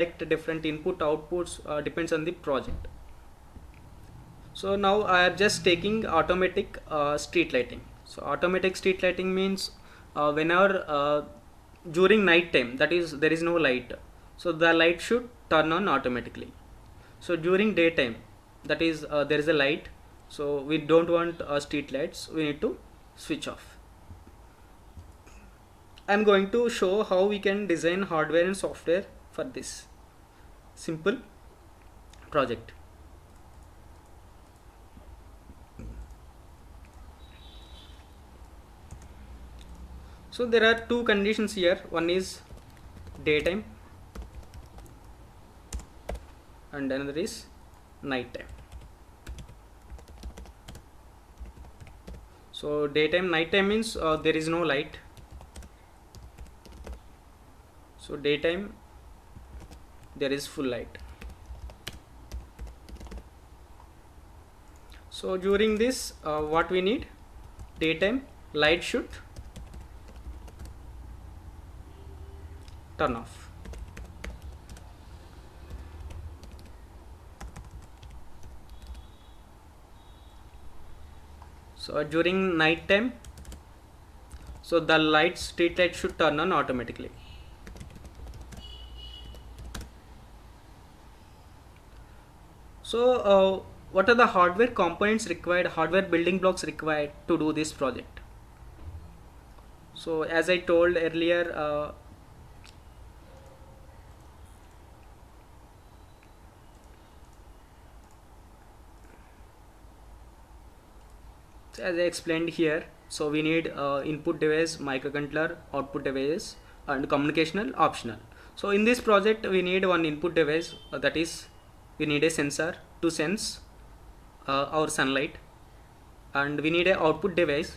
select different input outputs depends on the project. So now I am just taking automatic street lighting. So automatic street lighting means whenever during night time, that is there is no light, so the light should turn on automatically. So during daytime, that is there is a light, so we don't want street lights, we need to switch off. I'm going to show how we can design hardware and software for this simple project. So there are two conditions here. One is daytime and another is nighttime. So daytime, nighttime means there is no light. So daytime there is full light. So during this what we need, daytime light should turn off. So during night time, so the street light should turn on automatically. So what are the hardware components required, hardware building blocks required to do this project? So as I told earlier, so as I explained here, so we need input device, microcontroller, output device, and communicational optional. So in this project we need one input device, that is we need a sensor to sense our sunlight, and we need a output device.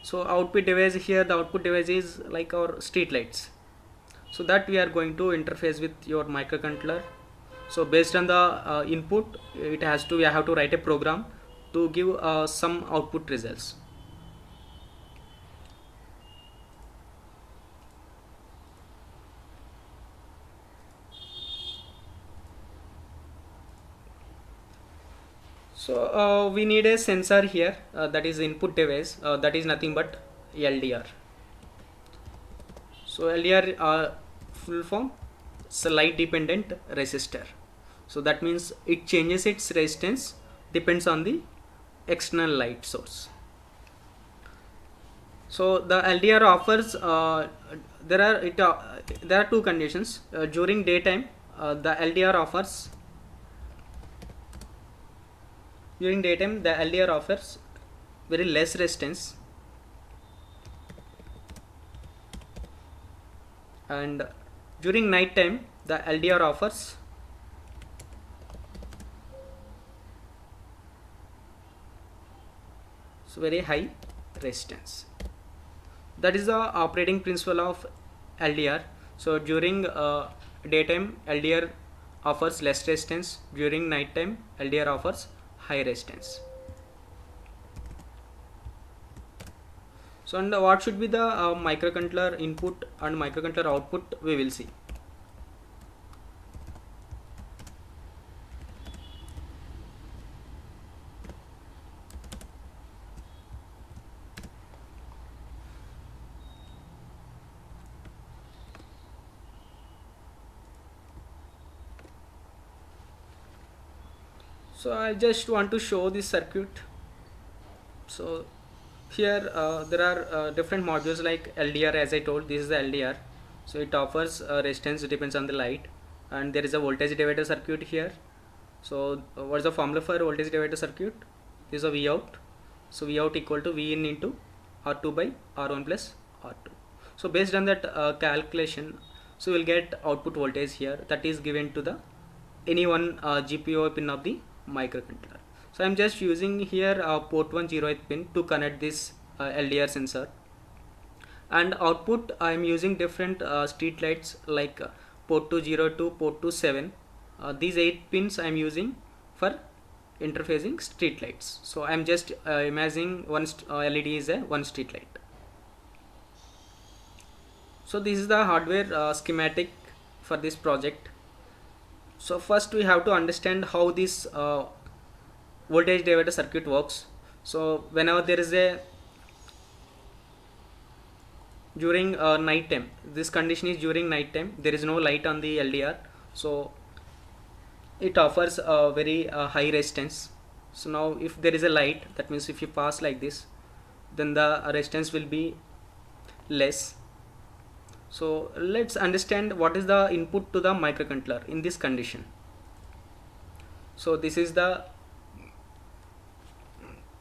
So output device here, the output device is like our street lights, so that we are going to interface with your microcontroller. So based on the input, it has to, we have to write a program to give some output results. So we need a sensor here, that is input device, that is nothing but LDR. So LDR full form, it's a light dependent resistor. So that means it changes its resistance depends on the external light source. So the LDR offers there are two conditions. During daytime, the LDR offers during daytime the LDR offers very less resistance, and during night time the LDR offers very high resistance. That is the operating principle of LDR. So during daytime LDR offers less resistance, during night time LDR offers high resistance. So and what should be the microcontroller input and microcontroller output, we will see. So I just want to show this circuit. So here there are different modules like LDR. As I told, this is the LDR. So it offers resistance, depends on the light, and there is a voltage divider circuit here. So what is the formula for voltage divider circuit? This is a V out. So V out equal to V in into R2 by R1 plus R2. So based on that calculation, so we'll get output voltage here, that is given to the any one GPIO pin of the microcontroller. So I'm just using here port 1 0th pin to connect this LDR sensor, and output I am using different street lights like port 2 0 to port 2 7. These 8 pins I am using for interfacing street lights. So I am just imagining one LED is a one street light. So this is the hardware schematic for this project. So first we have to understand how this voltage divider circuit works. So whenever there is a during night time, this condition is during night time, there is no light on the LDR, so it offers a very high resistance. So now if there is a light, that means if you pass like this, then the resistance will be less. So let's understand what is the input to the microcontroller in this condition. So this is the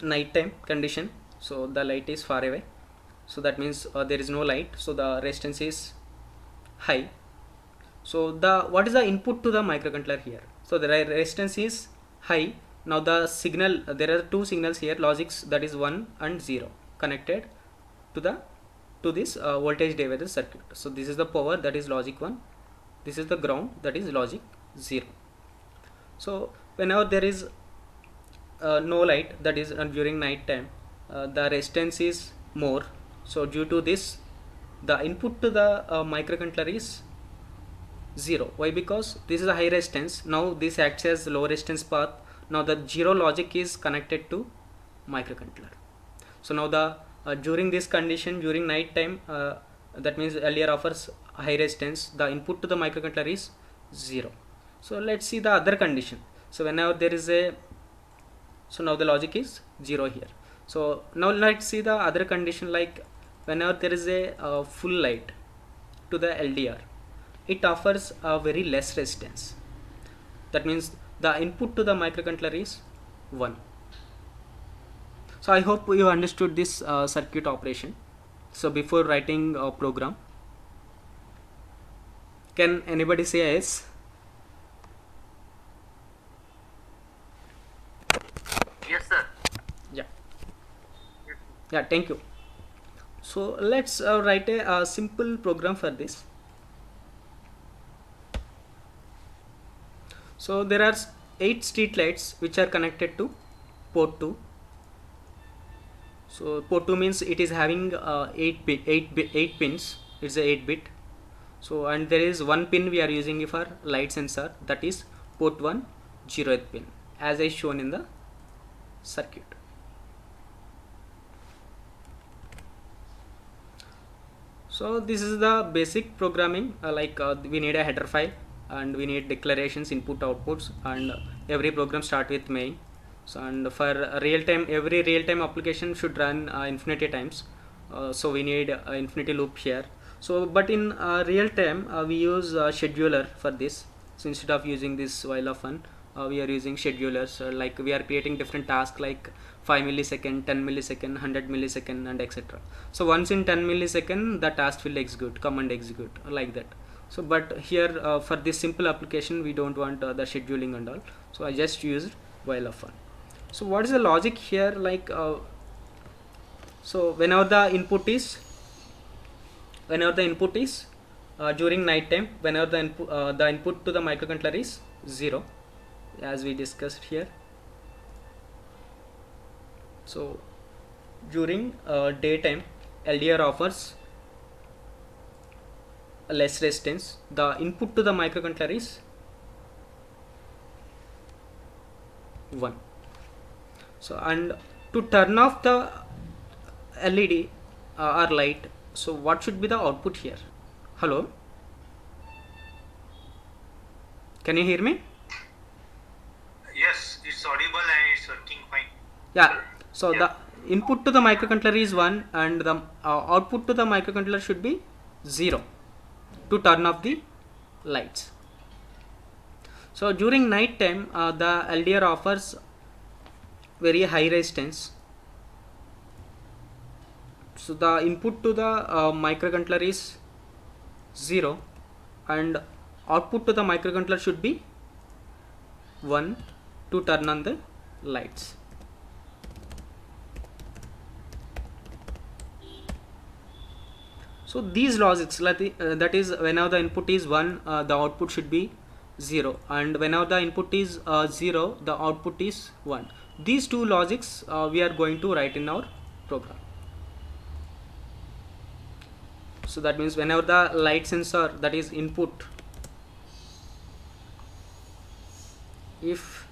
nighttime condition, so the light is far away, so that means there is no light, so the resistance is high. So the what is the input to the microcontroller here? So the resistance is high. Now the signal, there are two signals here, logics, that is 1 and 0, connected to this voltage divider circuit. So this is the power, that is logic 1, this is the ground, that is logic 0. So whenever there is no light, that is during night time, the resistance is more. So due to this, the input to the microcontroller is 0. Why? Because this is a high resistance. Now this acts as low resistance path. Now the 0 logic is connected to microcontroller. So now the during this condition, during night time, that means LDR offers high resistance, the input to the microcontroller is 0. So let's see the other condition. So whenever there is a, so now the logic is 0 here. So now let's see the other condition, like whenever there is a full light to the LDR, it offers a very less resistance. That means the input to the microcontroller is 1. So I hope you understood this circuit operation. So before writing a program, can anybody say yes? Yes, sir. Yeah. Yeah, thank you. So let's write a simple program for this. So there are 8 street lights which are connected to port 2. So port 2 means it is having 8 pins. It's a 8 bit. So and there is one pin we are using for light sensor, that is port 1 0th pin, as is shown in the circuit. So this is the basic programming, we need a header file and we need declarations, input, outputs, and every program start with main. So and for real-time, every real-time application should run infinity times. So we need infinity loop here. So but in real time we use scheduler for this. So instead of using this while of fun, we are using schedulers. Like we are creating different tasks like 5 millisecond, 10 millisecond, 100 millisecond, and etc. So once in 10 millisecond the task will execute, command execute, like that. So but here for this simple application we don't want the scheduling and all, so I just used while of fun. So what is the logic here? Like so whenever the input is during night time, whenever the input to the microcontroller is 0, as we discussed here. So during daytime, LDR offers a less resistance. The input to the microcontroller is 1. So and to turn off the LED or light, so what should be the output here? Hello, can you hear me? Yes, it's audible and it's working fine. Yeah. So the input to the microcontroller is 1 and the output to the microcontroller should be 0 to turn off the lights. So during night time the LDR offers very high resistance. So the input to the microcontroller is 0 and output to the microcontroller should be 1 to turn on the lights. So these logics, that is whenever the input is 1 the output should be 0, and whenever the input is 0 the output is 1. These two logics we are going to write in our program. So that means whenever the light sensor, that is input, if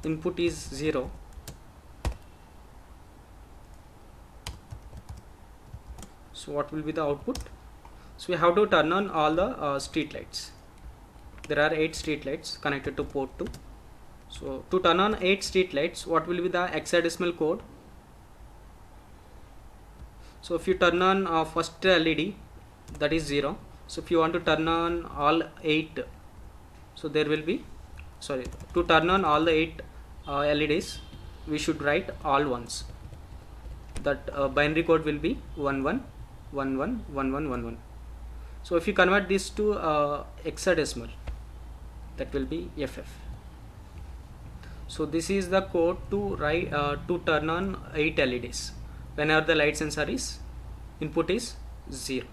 input is 0, so what will be the output? So we have to turn on all the street lights. There are 8 street lights connected to port 2. So to turn on 8 street lights, what will be the hexadecimal code? So if you turn on first LED, that is 0. So if you want to turn on all 8, so there will be, sorry, to turn on all the 8 LEDs, we should write all ones. That binary code will be 11111111. So if you convert this to hexadecimal, that will be FF. So this is the code to write to turn on 8 LEDs whenever the light sensor is input is 0.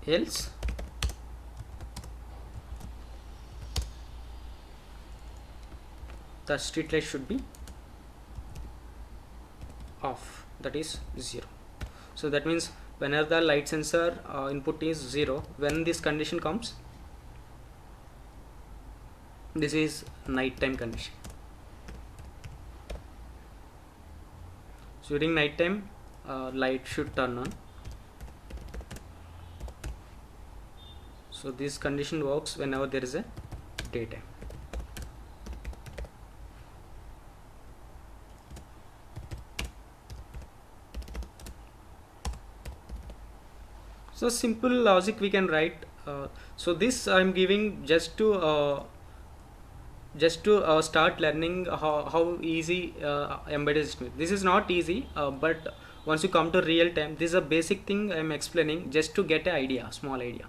Else the street light should be off, that is 0. So that means whenever the light sensor input is 0, when this condition comes, this is nighttime condition. So during nighttime light should turn on. So this condition works whenever there is a daytime. So simple logic we can write. So this I am giving just to start learning how easy embedded system is. This is not easy, but once you come to real time, this is a basic thing I am explaining just to get an idea, small idea.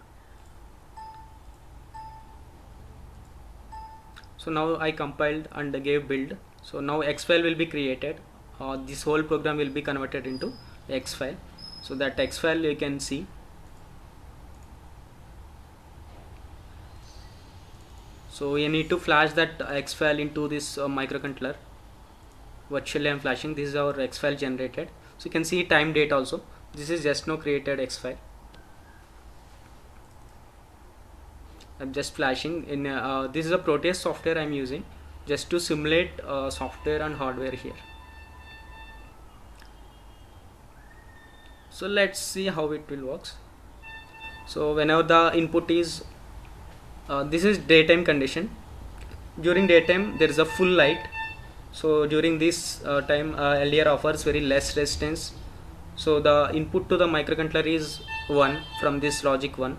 So now I compiled and gave build. So now X file will be created. This whole program will be converted into X file. So that X file you can see. So you need to flash that X file into this microcontroller. Virtually I am flashing. This is our X file generated. So you can see time date also. This is just now created X file. I'm just flashing in. This is a Proteus software I'm using just to simulate software and hardware here. So let's see how it will works. So whenever the input is this is daytime condition. During daytime there is a full light. So during this time LDR offers very less resistance. So the input to the microcontroller is 1 from this logic 1.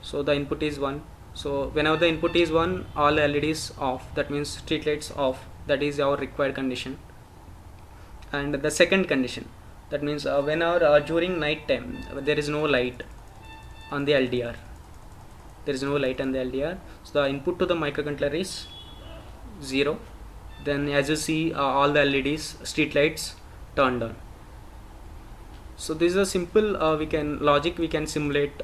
So the input is 1. So whenever the input is 1, all LEDs off. That means street lights off. That is our required condition. And the second condition, that means whenever during night time there is no light on the LDR. There is no light on the LDR. So the input to the microcontroller is 0. Then as you see all the LEDs, street lights turned on. So this is a simple logic we can simulate